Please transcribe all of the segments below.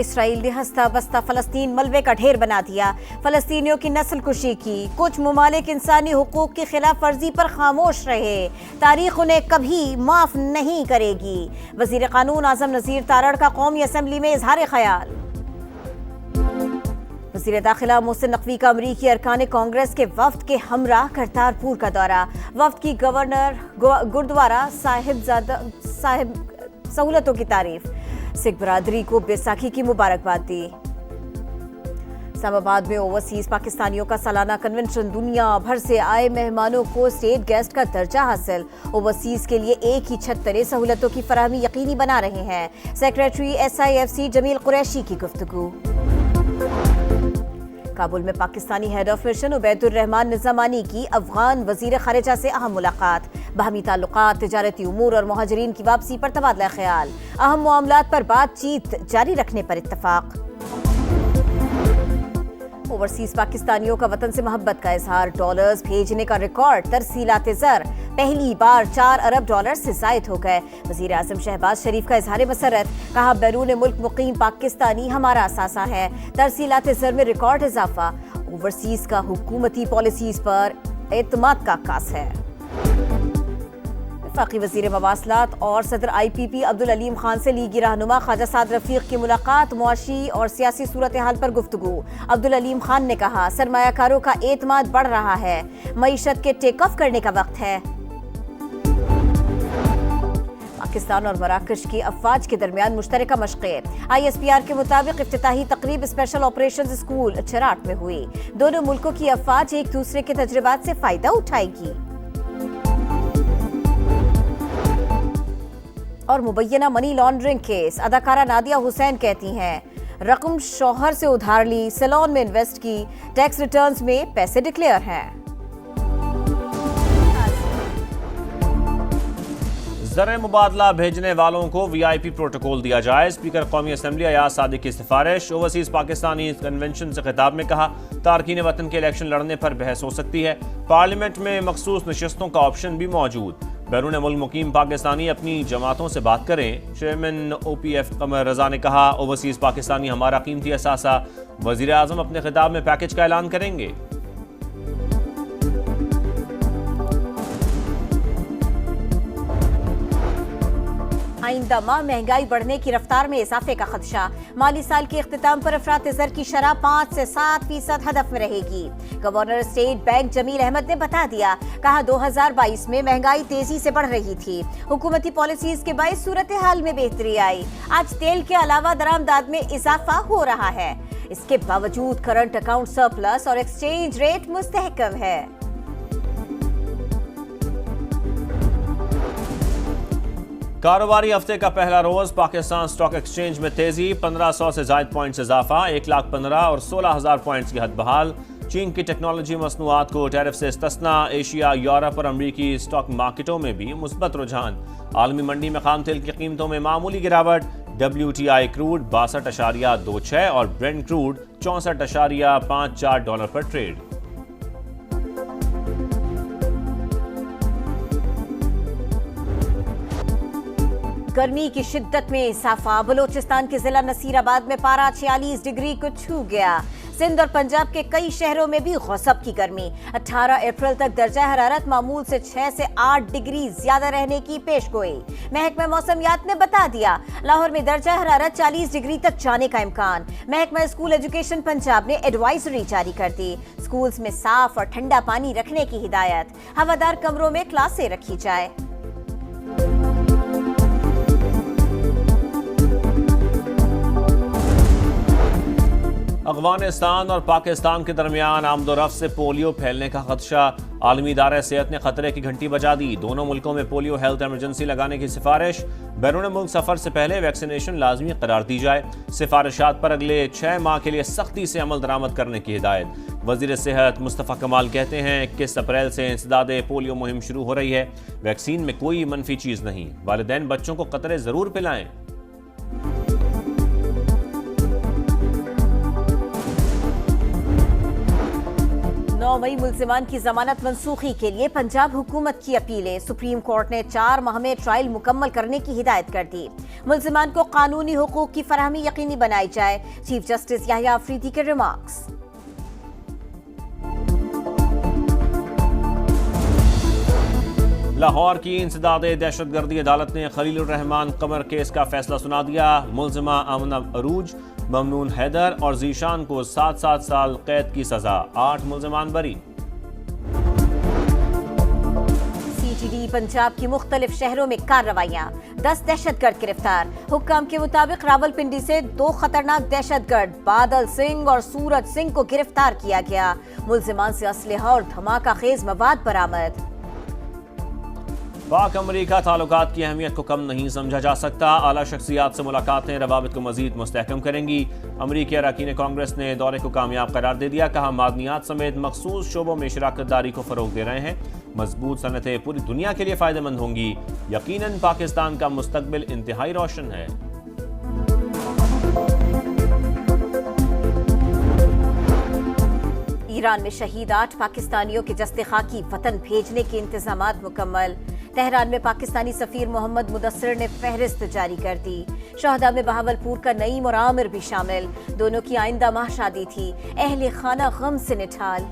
Israel ने हंसता बसता फलस्तीन मलबे का ढेर बना दिया, फलस्तीनियों की नस्ल कुशी की। कुछ मुमालिक इंसानी हुकूक की खिलाफ वर्जी पर खामोश रहे, तारीख उन्हें कभी माफ नहीं करेगी। वजीर कानून आजम नजीर तारड़ का कौमी असम्बली में इजहार ख्याल। वज़ीर दाखिला मोहसिन नकवी का अमरीकी अरकान कांग्रेस के वफ्द के हमरा करतारपुर का दौरा। वफ्द की गवर्नर गुरुद्वारा साहिब सहूलतों की तारीफ। सिख बरादरी को बैसाखी की मुबारकबाद दी। इस्लामाबाद में ओवरसीज पाकिस्तानियों का सालाना कन्वेंशन, दुनिया भर से आए मेहमानों को स्टेट गेस्ट का दर्जा हासिल। ओवरसीज के लिए एक ही छत तले सहूलतों की फराहमी यकीनी बना रहे हैं। सेक्रेटरी SIFC जमील कुरैशी की गुफ्तगू। काबुल में Pakistani head of mission Ubaidur Rahman Nizamani की अफगान वजीर खारिजा से अहम मुलाकात। बाहमी ताल्लुकात, तिजारती उमूर और मुहाजिरीन की वापसी पर तबादला ख्याल। अहम मामलात पर बातचीत जारी रखने पर इत्तफाक। ओवरसीज पाकिस्तानियों का वतन से मोहब्बत का इजहार। डॉलर्स भेजने का रिकॉर्ड। तरसीलात ज़र पहली बार 4 अरब डॉलर से जायद हो गए। वज़ीर आज़म शहबाज शरीफ का इजहार मसरत। कहा, बैरून मुल्क मुकीम पाकिस्तानी हमारा असासा है। तरसीलात ज़र में रिकॉर्ड इजाफा। ओवरसीज का हुकूमती पॉलिसीज पर एतमाद का अक्कास है। वफाकी वज़ीर मवासलात और सदर IPP अब्दुल अलीम खान से लीगी रहनुमा ख्वाजा साद रफीक की मुलाकात। मुआशी और सियासी सूरत हाल पर गुफ्तगू। अब्दुल अलीम खान ने कहा, सरमायाकारों का एतमाद बढ़ रहा है, मईशत के टेक ऑफ करने का वक्त है। पाकिस्तान और मराकश की अफवाज के दरमियान मुश्तरका मशक़ें। ISPR के मुताबिक इफ्तिताही तकरीब स्पेशल ऑपरेशन स्कूल चराट में हुई। दोनों मुल्कों की अफवाज एक दूसरे के तजुर्बात से फायदा उठाएगी। और मुबैना मनी लॉन्ड्रिंग केस। अदाकारा नादिया हुसैन कहती हैं, रकम शौहर से उधार ली, सैलून में इन्वेस्ट की, टैक्स रिटर्न्स में पैसे डिक्लेयर हैं। ज़र मुबादला भेजने वालों को VIP प्रोटोकॉल दिया जाए। स्पीकर कौमी असम्बली अयाज सादिक की सिफारिश। ओवरसीज पाकिस्तानी कन्वेंशन से खिताब में कहा, तारकीन वतन के इलेक्शन लड़ने पर बहस हो सकती है। पार्लियामेंट में मखसूस नशस्तों का ऑप्शन भी मौजूद। बैरून मुल्क मुकीम पाकिस्तानी अपनी जमातों से बात करें। चेयरमैन OPF कमर रजा ने कहा, ओवरसीज पाकिस्तानी हमारा कीमती असासा। वज़ीर आज़म अपने खिताब में पैकेज का ऐलान करेंगे। आइंदा माह महंगाई बढ़ने की रफ्तार में इजाफे का खदशा। माली साल के इख्तिताम पर अफरात ज़र की शरह 5 से 7% हदफ में रहेगी। Governor state bank Jameel Ahmad ने बता दिया। कहा, 2022 में महंगाई तेजी से बढ़ रही थी। हुकूमती पॉलिसीज के बायस सूरत हाल में बेहतरी आई। आज तेल के अलावा दरामदाद में इजाफा हो रहा है। इसके बावजूद करंट अकाउंट सरप्लस और एक्सचेंज रेट मुस्तहकम है। कारोबारी हफ्ते का पहला रोज पाकिस्तान स्टॉक एक्सचेंज में तेजी। 1500 से जायद पॉइंट्स इजाफा। 1,15,000 और 16,000 पॉइंट्स की हद बहाल। चीन की टेक्नोलॉजी मसनूआत को टैरिफ से इस्तिस्ना। एशिया, यूरोप और अमरीकी स्टॉक मार्केटों में भी मुस्बत रुझान। आलमी मंडी में खाम तेल की कीमतों में मामूली गिरावट। WTI क्रूड 62.26 और ब्रेंट क्रूड 64.54 डॉलर पर ट्रेड। गर्मी की शिद्दत में इजाफा। बलोचिस्तान के जिला नसीराबाद में पारा 46 डिग्री को छू गया। सिंध और पंजाब के कई शहरों में भी गज़ब की गर्मी। 18 अप्रैल तक दर्जा हरारत मामूल से 6 से 8 डिग्री ज्यादा रहने की पेशगोई। महकमा मौसमियात ने बता दिया, लाहौर में दर्जा हरारत 40 डिग्री तक जाने का इम्कान। महकमा स्कूल एजुकेशन पंजाब ने एडवाइजरी जारी कर दी। स्कूल्स में साफ और ठंडा पानी रखने की हिदायत। हवादार कमरों में क्लासें रखी जाए। अफगानिस्तान और पाकिस्तान के दरमियान आमदोरफ्त से पोलियो फैलने का खदशा। आलमी इदारा सेहत ने खतरे की घंटी बजा दी। दोनों मुल्कों में पोलियो हेल्थ इमरजेंसी लगाने की सिफारिश। बैरून मुल्क सफर से पहले वैक्सीनेशन लाजमी करार दी जाए। सिफारिशात पर अगले 6 माह के लिए सख्ती से अमल दरामद करने की हिदायत। वजीर सेहत मुस्तफ़ा कमाल कहते हैं, 21 अप्रैल से इंसदादे पोलियो मुहिम शुरू हो रही है। वैक्सीन में कोई मनफी चीज नहीं। वालिदैन बच्चों को कतरे जरूर पिलाएं। 9 मई मुल्जिमान की जमानत मंसूखी के लिए पंजाब हुकूमत की अपीलें। सुप्रीम कोर्ट ने 4 माह में ट्रायल मुकम्मल करने की हिदायत कर दी। मुल्जिमान को कानूनी हुकूक की फराहमी यकीनी बनाई जाए। चीफ जस्टिस याहिया अफरीदी के रिमार्क्स। लाहौर की इंसदाद दहशतगर्दी अदालत ने खलीलुर रहमान कमर केस का फैसला सुना दिया। मुल्जिमा आमना अरूज, ममनून हैदर और जीशान को 7-7 साल कैद की सजा। 8 मुल्जिमान बरी। CGD पंजाब की मुख्तलिफ शहरों में कार्रवाइयां। 10 दहशतगर्द गिरफ्तार। हुक्काम के मुताबिक रावलपिंडी से 2 खतरनाक दहशतगर्द बादल सिंह और सूरज सिंह को गिरफ्तार किया गया। मुल्जिमान से असलहा और धमाका खेज मवाद बरामद। पाक अमरीका ताल्लुकात की अहमियत को कम नहीं समझा जा सकता। आला शख्सियात से मुलाकातें रवाबित को मजीद मुस्तहकम करेंगी। अमरीकी अरकान कांग्रेस ने दौरे को कामयाब करार दे दिया। कहा, मादनियात समेत मखसूस शोबों में शराकत दारी को फरोग दे रहे हैं। मजबूत सनतें पूरी दुनिया के लिए फायदेमंद होंगी। यकीनन पाकिस्तान का मुस्तकबिल इंतहाई रोशन है। ईरान में शहीद 8 पाकिस्तानियों के जस्ते खाकी वतन भेजने के इंतजामात मुकम्मल। तेहरान में पाकिस्तानी सफीर मोहम्मद मुदस्सिर ने फहरिस्त जारी कर दी। शहदा में बहावलपुर का नईम और आमिर भी शामिल। दोनों की आइंदा माह शादी थी। अहले खाना गम से निठाल।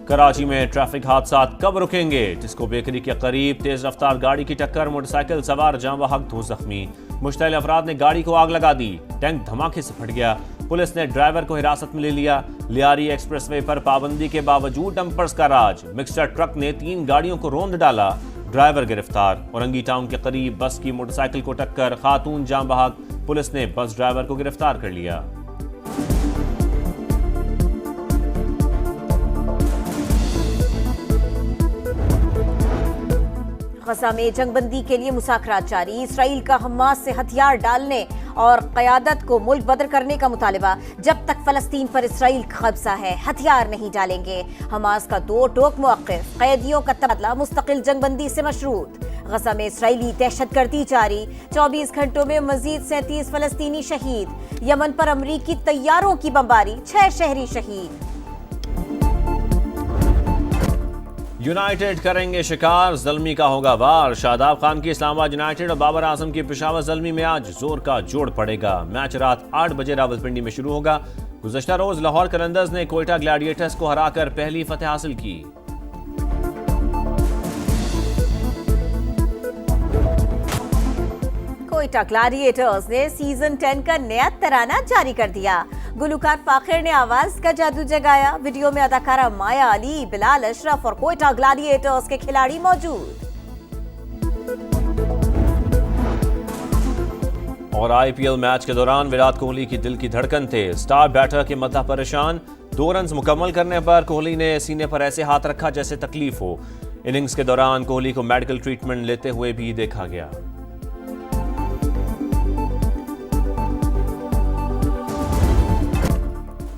कराची में ट्रैफिक हादसा कब रुकेंगे? डिस्को बेकरी के करीब तेज रफ्तार गाड़ी की टक्कर, मोटरसाइकिल सवार जाँ-बहक 2 जख्मी। मुश्तइल अफराद ने गाड़ी को आग लगा दी। टैंक धमाके से फट गया। पुलिस ने ड्राइवर को हिरासत में ले लिया। लियारी एक्सप्रेसवे पर पाबंदी के बावजूद डंपर्स का राज। मिक्सर ट्रक ने 3 गाड़ियों को रौंद डाला। ड्राइवर गिरफ्तार। औरंगी टाउन के करीब बस की मोटरसाइकिल को टक्कर, खातून जाँ-बहक। पुलिस ने बस ड्राइवर को गिरफ्तार कर लिया। गजा में जंगबंदी के लिए मुज़ाकरात जारी। इसराइल का हमास से हथियार डालने और क़यादत को मुल्क बदर करने का मुतालिबा। जब तक फ़लस्तीन पर इसराइल कब्जा है, हथियार नहीं डालेंगे। हमास का 2 टोक मौक़िफ़। कैदियों का तबादला मुस्तकिल जंगबंदी से मशरूत। गजा में इसराइली दहशतगर्दी जारी। 24 घंटों में मजीद 37 फ़लस्तीनी शहीद। यमन पर अमरीकी तैयारों की बमबारी, 6 शहरी शहीद। यूनाइटेड करेंगे शिकार, ज़ल्मी का होगा वार। शादाब खान की इस्लामाबाद यूनाइटेड और बाबर आजम की पेशावर ज़ल्मी में आज जोर का जोड़ पड़ेगा। मैच रात 8 बजे रावलपिंडी में शुरू होगा। गुज़श्ता रोज लाहौर कलंदर्स ने कोयटा ग्लैडिएटर्स को हराकर पहली फतेह हासिल की। कोयटा ग्लैडिएटर्स ने सीजन 10 का नया तराना जारी कर दिया। गुलकार फाखिर ने आवाज का जादू जगाया। वीडियो में अदाकारा माया अली, बिलाल अशरफ और कोयटा ग्लैडिएटर्स के खिलाड़ी मौजूद। और IPL मैच के दौरान विराट कोहली की दिल की धड़कन थे। स्टार बैटर के मद्दा परेशान। 2 रन मुकम्मल करने पर कोहली ने सीने पर ऐसे हाथ रखा जैसे तकलीफ हो। इनिंग्स के दौरान कोहली को मेडिकल ट्रीटमेंट लेते हुए भी देखा गया।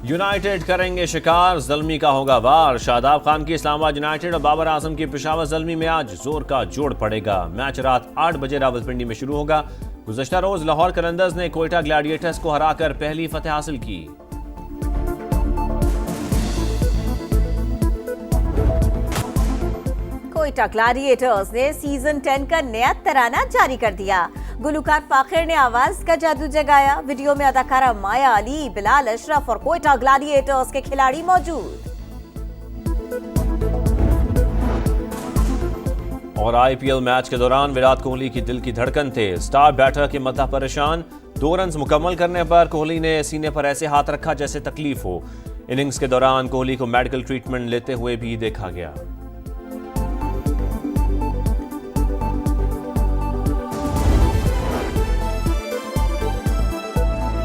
यूनाइटेड करेंगे शिकार, ज़ल्मी का होगा वार। शादाब खान की इस्लामाबाद यूनाइटेड और बाबर आजम की पेशावर ज़ल्मी में आज जोर का जोड़ पड़ेगा। मैच रात 8 बजे रावलपिंडी में शुरू होगा। गुज़श्ता रोज लाहौर कलंदर्स ने कोयटा ग्लैडिएटर्स को हराकर पहली फतेह हासिल की। कोयटा ग्लैडिएटर्स ने सीजन 10 का नया तराना जारी कर दिया। गुलकार फाखिर ने आवाज का जादू जगाया। वीडियो में अदाकारा माया अली, बिलाल अशरफ और कोयटा ग्लैडिएटर्स के खिलाड़ी मौजूद। और IPL मैच के दौरान विराट कोहली की दिल की धड़कन थे। स्टार बैटर के मद्दा परेशान। 2 रन मुकम्मल करने पर कोहली ने सीने पर ऐसे हाथ रखा जैसे तकलीफ हो। इनिंग्स के दौरान कोहली को मेडिकल ट्रीटमेंट लेते हुए भी देखा गया।